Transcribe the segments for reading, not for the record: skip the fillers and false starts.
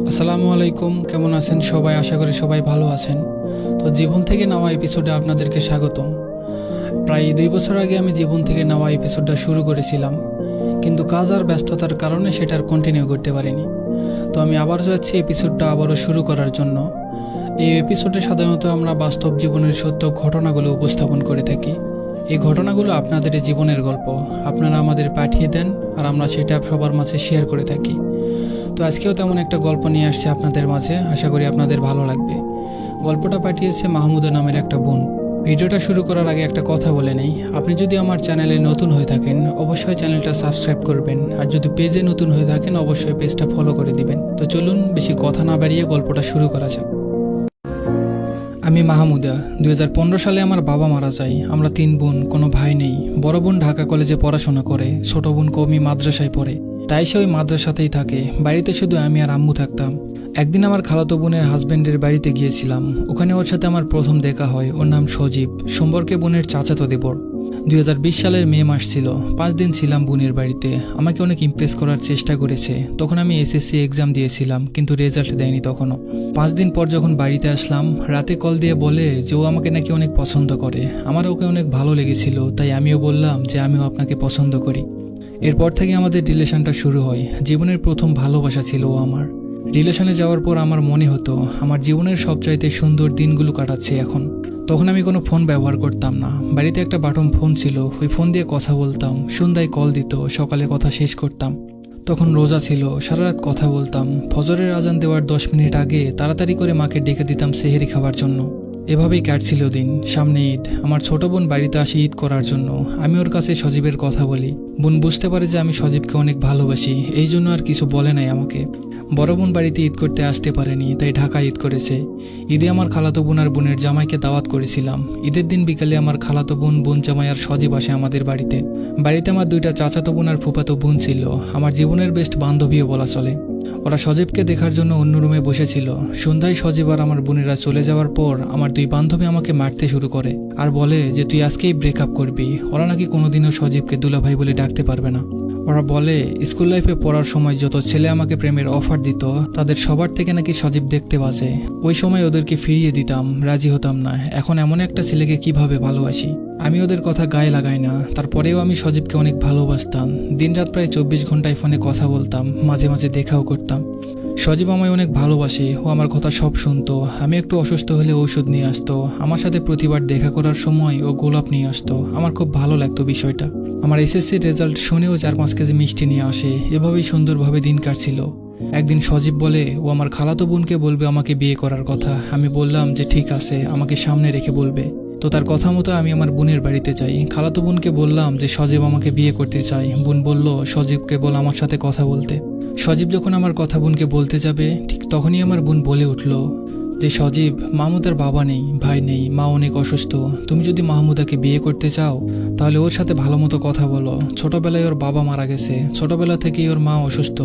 আসসালামু আলাইকুম, কেমন আছেন সবাই? আশা করি সবাই ভালো আছেন। তো জীবন থেকে নেওয়া এপিসোডে আপনাদেরকে স্বাগতম। প্রায় 2 বছর আগে আমি জীবন থেকে নেওয়া এপিসোডটা শুরু করেছিলাম, কিন্তু কাজ আর ব্যস্ততার কারণে সেটার কন্টিনিউ করতে পারিনি। তো আমি আবার যাচ্ছি এপিসোডটা আবারও শুরু করার জন্য। এই এপিসোডে সাধারণত আমরা বাস্তব জীবনের সত্য ঘটনাগুলো উপস্থাপন করে থাকি। এই ঘটনাগুলো আপনাদের জীবনের গল্প আপনারা আমাদের পাঠিয়ে দেন, আর আমরা সেটা সবার মাঝে শেয়ার করে থাকি। তো আজকেও তেমন একটা গল্প নিয়ে আসছে আপনাদের মাঝে, আশা করি আপনাদের ভালো লাগবে। গল্পটা পাঠিয়েছে মাহমুদা নামের একটা বোন। ভিডিওটা শুরু করার আগে একটা কথা বলে নেই, আপনি যদি আমার চ্যানেলে নতুন হয়ে থাকেন অবশ্যই চ্যানেলটা সাবস্ক্রাইব করবেন, আর যদি পেজে নতুন হয়ে থাকেন অবশ্যই পেজটা ফলো করে দিবেন। তো চলুন বেশি কথা না বাড়িয়ে গল্পটা শুরু করা যাক। আমি মাহমুদা। 2015 সালে আমার বাবা মারা যায়। আমরা 3 বোন, কোনো ভাই নেই। বড় বোন ঢাকা কলেজে পড়াশোনা করে, ছোট বোন কওমি মাদ্রাসায় পড়ে, তাই সে ওই মাদ্রাসাতেই থাকে। বাড়িতে শুধু আমি আর আম্মু থাকতাম। একদিন আমার খালাতো বোনের হাজবেন্ডের বাড়িতে গিয়েছিলাম। ওখানে ওর সাথে আমার প্রথম দেখা হয়। ওর নাম সজীব, সম্পর্কে বোনের চাচাতো দেবর। 2020 সালের মে মাস ছিল। 5 দিন ছিলাম বোনের বাড়িতে। আমাকে অনেক ইমপ্রেস করার চেষ্টা করেছে। তখন আমি এসএসসি এক্সাম দিয়েছিলাম, কিন্তু রেজাল্ট দেয়নি তখনও। 5 দিন পর যখন বাড়িতে আসলাম, রাতে কল দিয়ে বলে যে ও আমাকে নাকি অনেক পছন্দ করে। আমার ওকে অনেক ভালো লেগেছিল, তাই আমিও বললাম যে আমিও আপনাকে পছন্দ করি। এরপর থেকে আমাদের রিলেশনটা শুরু হয়। জীবনের প্রথম ভালোবাসা ছিল ও আমার। রিলেশনে যাওয়ার পর আমার মনে হতো আমার জীবনের সবচাইতে সুন্দর দিনগুলো কাটাচ্ছে এখন। তখন আমি কোনো ফোন ব্যবহার করতাম না। বাড়িতে একটা বাটন ফোন ছিল, ওই ফোন দিয়ে কথা বলতাম। সন্ধ্যায় কল দিত, সকালে কথা শেষ করতাম। তখন রোজা ছিল, সারা রাত কথা বলতাম। ফজরের আজান দেওয়ার 10 মিনিট আগে তাড়াতাড়ি করে মাকে ডেকে দিতাম সেহেরি খাবার জন্য। এভাবেই কাটছিল দিন। সামনে ঈদ, আমার ছোট বোন বাড়িতে আসে ঈদ করার জন্য। আমি ওর কাছে সজীবের কথা বলি। বোন বুঝতে পারে যে আমি সজীবকে অনেক ভালোবাসি, এই জন্য আর কিছু বলে নাই আমাকে। বড় বোন বাড়িতে ঈদ করতে আসতে পারেনি, তাই ঢাকা ঈদ করেছে। ঈদে আমার খালাতো বোন আর বোনের জামাইকে দাওয়াত করেছিলাম। ঈদের দিন বিকালে আমার খালাতো বোন, বোন জামাই আর সজীব আসে আমাদের বাড়িতে। বাড়িতে আমার 2টা চাচাতো বোন আর ফুফাতো বোন ছিল, আমার জীবনের বেস্ট বান্ধবীও বলা চলে। ওরা সজীবকে দেখার জন্য অন্য রুমে বসেছিল। সন্ধ্যায় সজীব আর আমার বোনেরা চলে যাওয়ার পর আমার 2 বান্ধবী আমাকে মারতে শুরু করে, আর বলে যে তুই আজকেই ব্রেকআপ করবি। ওরা নাকি কোনোদিনও সজীবকে দুলাভাই বলে ডাকতে পারবে না। ওরা বলে স্কুল লাইফে পড়ার সময় যত ছেলে আমাকে প্রেমের অফার দিত তাদের সবার থেকে নাকি সজীব দেখতে বাজে। ওই সময় ওদেরকে ফিরিয়ে দিতাম, রাজি হতাম না। এখন এমন একটা ছেলেকে কিভাবে ভালোবাসি? আমি ওদের কথা গায়ে লাগাই না, তারপরেও আমি সজীবকে অনেক ভালোবাসতাম। দিনরাত প্রায় 24 ঘন্টায় ফোনে কথা বলতাম, মাঝে মাঝে দেখাও করতাম। সজীব আমায় অনেক ভালোবাসে, ও আমার কথা সব শুনতো। আমি একটু অসুস্থ হলে ঔষধ নিয়ে আসতো। আমার সাথে প্রতিবার দেখা করার সময় ও গোলাপ নিয়ে আসতো। আমার খুব ভালো লাগতো বিষয়টা। আমার এসএসসির রেজাল্ট শুনেও 4-5 কেজি মিষ্টি নিয়ে আসে। এভাবেই সুন্দরভাবে দিন কাটছিল। একদিন সজীব বলে ও আমার খালাতো বোনকে বলবে আমাকে বিয়ে করার কথা। আমি বললাম যে ঠিক আছে, আমাকে সামনে রেখে বলবে। তো তার কথা মতো আমি আমার বোনের বাড়িতে যাই। খালাতো বোনকে বললাম যে সজীব আমাকে বিয়ে করতে চাই। বোন বলল সজীবকে বল আমার সাথে কথা বলতে। সজীব যখন আমার কথা বোনকে বলতে যাবে, ঠিক তখনই আমার বোন বলে উঠল যে সজীব, মাহমুদার বাবা নেই, ভাই নেই, মা অনেক অসুস্থ। তুমি যদি মাহমুদাকে বিয়ে করতে চাও তাহলে ওর সাথে ভালো মতো কথা বলো। ছোটবেলায় ওর বাবা মারা গেছে, ছোটবেলা থেকেই ওর মা অসুস্থ।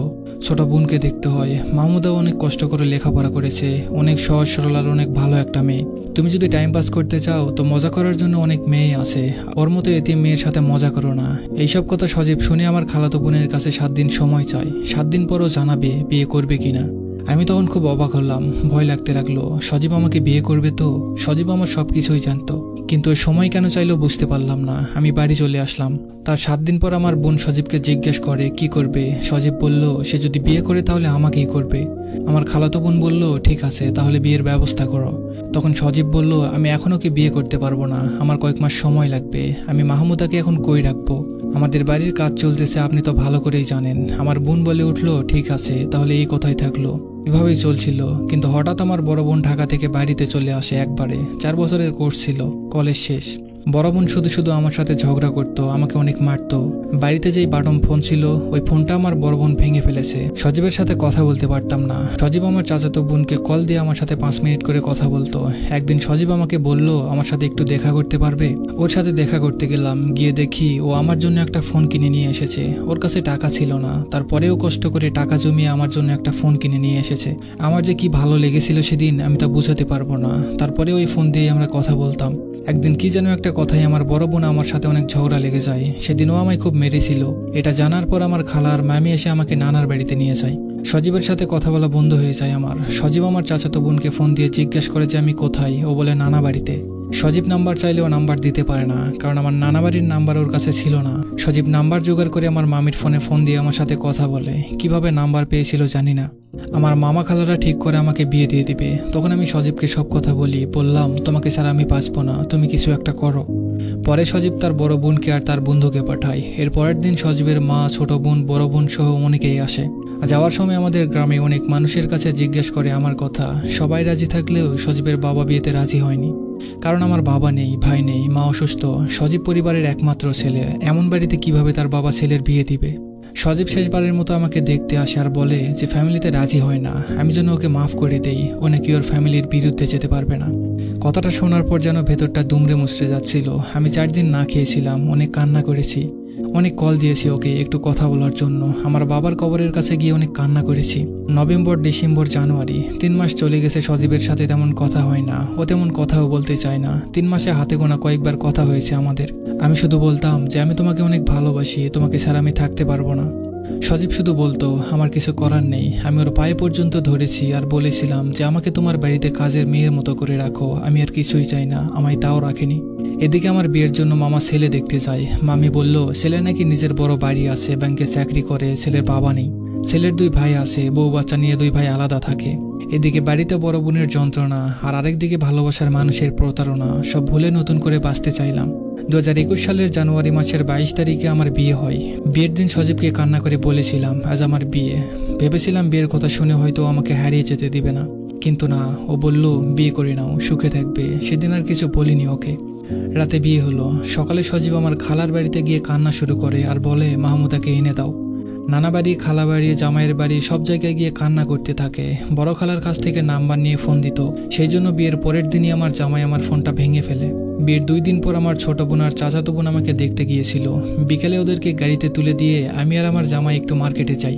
ছোট বোনকে দেখতে হয়। মাহমুদাও অনেক কষ্ট করে লেখাপড়া করেছে, অনেক সহজ সরল আর অনেক ভালো একটা মেয়ে। তুমি যদি টাইম পাস করতে চাও তো মজা করার জন্য অনেক মেয়ে আছে, ওর মতো এতিম মেয়ের সাথে মজা করো না। এইসব কথা সজীব শুনে আমার খালাতো বোনের কাছে 7 দিন সময় চায়। 7 দিন পরও জানাবে বিয়ে করবে কিনা। আমি তখন খুব অবাক হলাম, ভয় লাগতে লাগলো। সজীব আমাকে বিয়ে করবে তো? সজীব আমার সবকিছুই জানতো, কিন্তু ওই সময় কেন চাইলো বুঝতে পারলাম না। আমি বাড়ি চলে আসলাম। তার 7 দিন পর আমার বোন সজীবকে জিজ্ঞেস করে কি করবে। সজীব বলল সে যদি বিয়ে করে তাহলে আমাকেই করবে। আমার খালাতো বোন বলল ঠিক আছে, তাহলে বিয়ের ব্যবস্থা করো। তখন সজীব বলল আমি এখন ওকে বিয়ে করতে পারবো না, আমার কয়েক মাস সময় লাগবে। আমি মাহমুদাকে এখন কই রাখবো? আমাদের বাড়ির কাজ চলতেছে, আপনি তো ভালো করেই জানেন। আমার বোন বলে উঠলো ঠিক আছে, তাহলে এই কথাই থাকলো। এভাবেই চলছিল, কিন্তু হঠাৎ আমার বড় বোন ঢাকা থেকে বাড়িতে চলে আসে একবারে। 4 বছরের কোর্স ছিল, কলেজ শেষ। বড় বোন শুধু শুধু আমার সাথে ঝগড়া করতো, আমাকে অনেক মারতো। বাড়িতে যেই বাটন ফোন ছিল ওই ফোনটা আমার বড় বোন ভেঙে ফেলেছে। সজীবের সাথে কথা বলতে পারতাম না। সজীব আমার চাচাতো বোনকে কল দিয়ে আমার সাথে 5 মিনিট করে কথা বলতো। একদিন সজীব আমাকে বলল আমার সাথে একটু দেখা করতে পারবে। ওর সাথে দেখা করতে গেলাম, গিয়ে দেখি ও আমার জন্য একটা ফোন কিনে নিয়ে এসেছে। ওর কাছে টাকা ছিল না, তারপরেও কষ্ট করে টাকা জমিয়ে আমার জন্য একটা ফোন কিনে নিয়ে এসেছে। আমার যে কি ভালো লেগেছিল সেদিন আমি তা বোঝাতে পারবো না। তারপরে ওই ফোন দিয়ে আমরা কথা বলতাম। একদিন কি যেন একটা কথাই আমার বড় বোন আমার সাথে অনেক ঝগড়া লেগে যায়। সেদিনও আমায় খুব মেরেছিল। এটা জানার পর আমার খালার মামি এসে আমাকে নানার বাড়িতে নিয়ে যায়। সজীবের সাথে কথা বলা বন্ধ হয়ে যায় আমার। সজীব আমার চাচাতো বোনকে ফোন দিয়ে জিজ্ঞেস করে যে আমি কোথায়। ও বলে নানা বাড়িতে। সজীব নাম্বার চাইলেও নাম্বার দিতে পারে না, কারণ আমার নানা বাড়ির নাম্বার ওর কাছে ছিল না। সজীব নাম্বার জোগাড় করে আমার মামির ফোনে ফোন দিয়ে আমার সাথে কথা বলে। কিভাবে নাম্বার পেয়েছিল জানি না। আমার মামা খালারা ঠিক করে আমাকে বিয়ে দিয়ে দিবে। তখন আমি সজীবকে সব কথা বললাম তোমাকে ছাড়া আমি বাঁচবো না, তুমি কিছু একটা করো। পরে সজীব তার বড় বোনকে আর তার বন্ধুকে পাঠায়। এর পরের দিন সজীবের মা, ছোট বোন, বড় বোন সহ অনেকেই আসে। যাওয়ার সময় আমাদের গ্রামে অনেক মানুষের কাছে জিজ্ঞেস করে আমার কথা। সবাই রাজি থাকলেও সজীবের বাবা বিয়েতে রাজি হয়নি, কারণ আমার বাবা নেই, ভাই নেই, মা অসুস্থ। সজীব পরিবারের একমাত্র ছেলে, এমন বাড়িতে কিভাবে তার বাবা ছেলের বিয়ে দিবে। সজীব শেষবারের মতো আমাকে দেখতে আসে আর বলে যে ফ্যামিলিতে রাজি হয় না, আমি যেন ওকে মাফ করে দেই, ও নাকি ওর ফ্যামিলির বিরুদ্ধে যেতে পারবে না। কথাটা শোনার পর যেন ভেতরটা দুমড়ে মুচড়ে যাচ্ছিল। আমি 4 দিন না খেয়েছিলাম, অনেক কান্না করেছি, অনেক কল দিয়েছি ওকে একটু কথা বলার জন্য। আমার বাবার কবরের কাছে গিয়ে অনেক কান্না করেছি। নভেম্বর, ডিসেম্বর, জানুয়ারি 3 মাস চলে গেছে। সজীবের সাথে তেমন কথা হয় না, ও তেমন কথাও বলতে চায় না। 3 মাসে হাতে গোনা কয়েকবার কথা হয়েছে আমাদের। আমি শুধু বলতাম যে আমি তোমাকে অনেক ভালোবাসি, তোমাকে ছাড়া আমি থাকতে পারবো না। সজীব শুধু বলতো আমার কিছু করার নেই। আমি ওর পায়ে পর্যন্ত ধরেছি আর বলেছিলাম যে আমাকে তোমার বাড়িতে কাজের মেয়ের মতো করে রাখো, আমি আর কিছুই চাই না। আমায় তাও রাখেনি। এদিকে আমার বিয়ের জন্য মামা ছেলে দেখতে যায়। মামি বলল ছেলে নাকি নিজের বড় বাড়ি আছে, ব্যাংকে চাকরি করে, ছেলের বাবা নেই। ছেলের 2 ভাই আছে, বউ বাচ্চা নিয়ে 2 ভাই আলাদা থাকে। এদিকে বাড়িতে বড় বোনের যন্ত্রণা, আর আরেকদিকে ভালোবাসার মানুষের প্রতারণা। সব ভুলে নতুন করে বাঁচতে চাইলাম। 2021 সালের জানুয়ারি মাসের 22 তারিখে আমার বিয়ে হয়। বিয়ের দিন সজীবকে কান্না করে বলেছিলাম আজ আমার বিয়ে। ভেবেছিলাম বিয়ের কথা শুনে হয়তো আমাকে হারিয়ে যেতে দিবে না, কিন্তু না, ও বলল বিয়ে করে নাও, সুখে থাকবে। সেদিন আর কিছু বলিনি ওকে। রাতে বিয়ে হলো। সকালে সজীব আমার খালার বাড়িতে গিয়ে কান্না শুরু করে আর বলে মাহমুদাকে এনে দাও। নানা বাড়ি, খালা বাড়ি, জামাইয়ের বাড়ি সব জায়গায় গিয়ে কান্না করতে থাকে। বড় খালার কাছ থেকে নাম্বার নিয়ে ফোন দিত। সেই জন্য বিয়ের পরের দিনই আমার জামাই আমার ফোনটা ভেঙে ফেলে। বিয়ের 2 দিন পর আমার ছোট বোন আর চাচাতো বোন আমাকে দেখতে গিয়েছিল। বিকেলে ওদেরকে গাড়িতে তুলে দিয়ে আমি আর আমার জামাই একটু মার্কেটে যাই।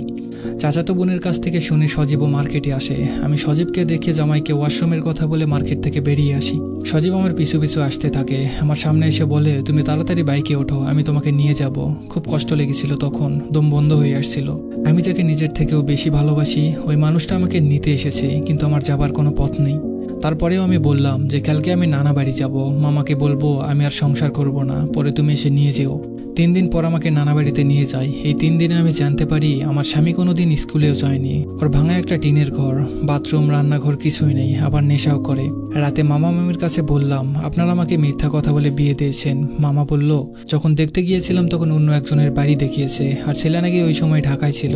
চাচাতো বোনের কাছ থেকে শুনে সজীবও মার্কেটে আসে। আমি সজীবকে দেখে জামাইকে ওয়াশরুমের কথা বলে মার্কেট থেকে বেরিয়ে আসি। সজীব আমার পিছু পিছু আসতে থাকে। আমার সামনে এসে বলে তুমি তাড়াতাড়ি বাইকে ওঠো, আমি তোমাকে নিয়ে যাব। খুব কষ্ট লেগেছিল তখন, দম বন্ধ হয়ে আসছিল। আমি যাকে নিজের থেকেও বেশি ভালোবাসি, ওই মানুষটা আমাকে নিতে এসেছে, কিন্তু আমার যাবার কোনো পথ নেই। তারপরেও আমি বললাম যে কালকে আমি নানা বাড়ি যাব, মামাকে বলবো আমি আর সংসার করব না, পরে তুমি এসে নিয়ে যেও। 3 দিন পর আমাকে নানা বাড়িতে নিয়ে যায়। এই 3 দিনে আমি জানতে পারি আমার স্বামী কোনোদিন স্কুলেও যায়নি। ওর ভাঙা একটা টিনের ঘর, বাথরুম, রান্নাঘর কিছুই নেই, আবার নেশাও করে। রাতে মামা মামির কাছে বললাম আপনারা আমাকে মিথ্যা কথা বলে বিয়ে দিয়েছেন। মামা বলল যখন দেখতে গিয়েছিলাম তখন অন্য একজনের বাড়ি দেখিয়েছে, আর ছেলে নাকি ওই সময় ঢাকায় ছিল।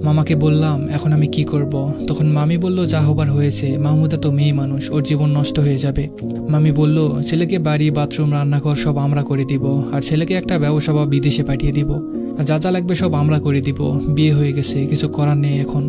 মামাকে বললাম এখন আমি কি করব। তখন মামি বলল যা হবার হয়েছে, মাহমুদা তো মেয়ে মানুষ, ওর জীবন নষ্ট হয়ে যাবে। মামি বলল ছেলেকে বাড়ি, বাথরুম, রান্নাঘর সব আমরা করে দিব, আর ছেলেকে একটা ব্যবসা বা বিদেশে পাঠিয়ে দিব। যা যা লাগবে সব আমরা করে দিব। বিয়ে হয়ে গেছে, কিছু করার নেই এখন।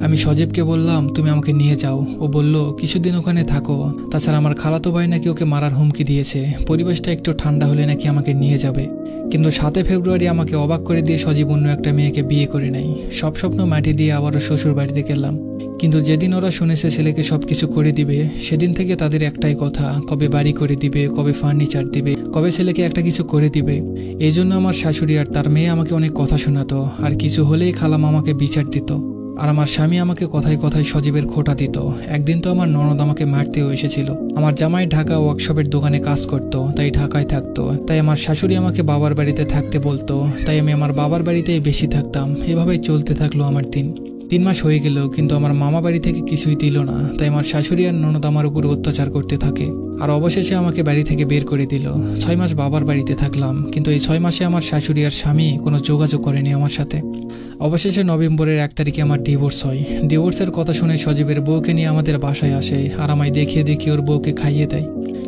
আমি সজীবকে বললাম তুমি আমাকে নিয়ে যাও। ও বলল কিছুদিন ওখানে থাকো, তাছাড়া আমার খালাতো ভাই নাকি ওকে মারার হুমকি দিয়েছে, পরিবেশটা একটু ঠান্ডা হলে নাকি আমাকে নিয়ে যাবে। কিন্তু 7 ফেব্রুয়ারি আমাকে অবাক করে দিয়ে সজীব অন্য একটা মেয়েকে বিয়ে করে নেয়। সব স্বপ্ন মাটি দিয়ে আবারও শ্বশুর বাড়িতে গেলাম। কিন্তু যেদিন ওরা শুনেছে ছেলেকে সবকিছু করে দিবে, সেদিন থেকে তাদের একটাই কথা, কবে বাড়ি করে দিবে, কবে ফার্নিচার দিবে, কবে ছেলেকে একটা কিছু করে দিবে। এই জন্য আমার শাশুড়ি আর তার মেয়ে আমাকে অনেক কথা শোনাতো, আর কিছু হলেই খালাম আমাকে বিচার দিত। আর আমার স্বামী আমাকে কথায় কথায় সজীবের খোঁটা দিত। একদিন তো আমার ননদ আমাকে মারতেও এসেছিল। আমার জামাই ঢাকা ওয়ার্কশপের দোকানে কাজ করত, তাই ঢাকায় থাকতো। তাই আমার শাশুড়ি আমাকে বাবার বাড়িতে থাকতে বলতো, তাই আমি আমার বাবার বাড়িতেই বেশি থাকতাম। এভাবেই চলতে থাকলো আমার দিন। 3 মাস হয়ে গেল, কিন্তু আমার মামা বাড়ি থেকে কিছুই দিল না। তাই আমার শাশুড়ি আর ননদ আমার উপর অত্যাচার করতে থাকে, আর অবশেষে আমাকে বাড়ি থেকে বের করে দিল। 6 মাস বাবার বাড়িতে থাকলাম, কিন্তু এই 6 মাসে আমার শাশুড়ি আর স্বামী কোনো যোগাযোগ করেনি আমার সাথে। অবশেষে নভেম্বরের 1 তারিখে আমার ডিভোর্স হয়। ডিভোর্সের কথা শুনে সজীবের বউকে নিয়ে আমাদের বাসায় আসে, আর আমায় দেখিয়ে দেখিয়ে ওর বউকে খাইয়ে দেয়।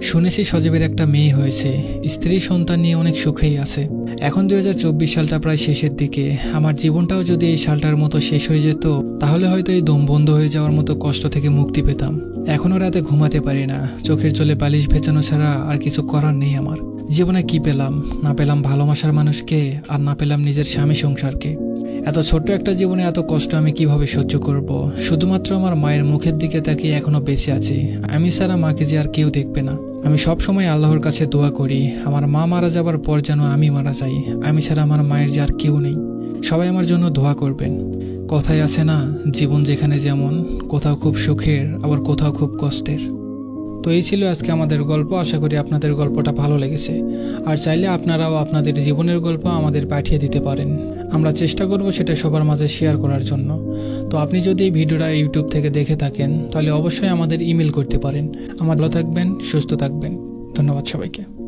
শুনেছি সজীবের একটা মেয়ে হয়েছে, স্ত্রী সন্তান নিয়ে অনেক সুখেই আছে। এখন 2024 সালটা প্রায় শেষের দিকে। আমার জীবনটাও যদি এই সালটার মতো শেষ হয়ে যেত, তাহলে হয়তো এই দম বন্ধ হয়ে যাওয়ার মতো কষ্ট থেকে মুক্তি পেতাম। এখনও রাতে ঘুমাতে পারি না, চোখের জলে বালিশ ভেজানো ছাড়া আর কিছু করার নেই আমার। জীবনে কি পেলাম? না পেলাম ভালোবাসার মানুষকে, আর না পেলাম নিজের স্বামী সংসারকে। এত ছোট্ট একটা জীবনে এত কষ্ট আমি কিভাবে সহ্য করব? শুধুমাত্র আমার মায়ের মুখের দিকে তাকিয়ে এখনো বেঁচে আছি। আমি ছাড়া মাকে যে আর কেউ দেখবে না। আমি সব সময় আল্লাহর কাছে দোয়া করি আমার মা মারা যাবার পর যেন আমি মারা যাই। আমি ছাড়া আমার মায়ের যে আর কেউ নেই। সবাই আমার জন্য দোয়া করবেন। কথায় আছে না, জীবন যেখানে যেমন, কোথাও খুব সুখের আবার কোথাও খুব কষ্টের। তো এই ছিল আজকে আমাদের গল্প। আশা করি আপনাদের গল্পটা ভালো লেগেছে। আর চাইলে আপনারাও আপনাদের জীবনের গল্প আমাদের পাঠিয়ে দিতে পারেন। আমরা চেষ্টা করব সেটা সবার মাঝে শেয়ার করার জন্য। তো আপনি যদি এই ভিডিওটা ইউটিউব থেকে দেখে থাকেন তাহলে অবশ্যই আমাদের ইমেল করতে পারেন। আমার ভালো থাকবেন, সুস্থ থাকবেন। ধন্যবাদ সবাইকে।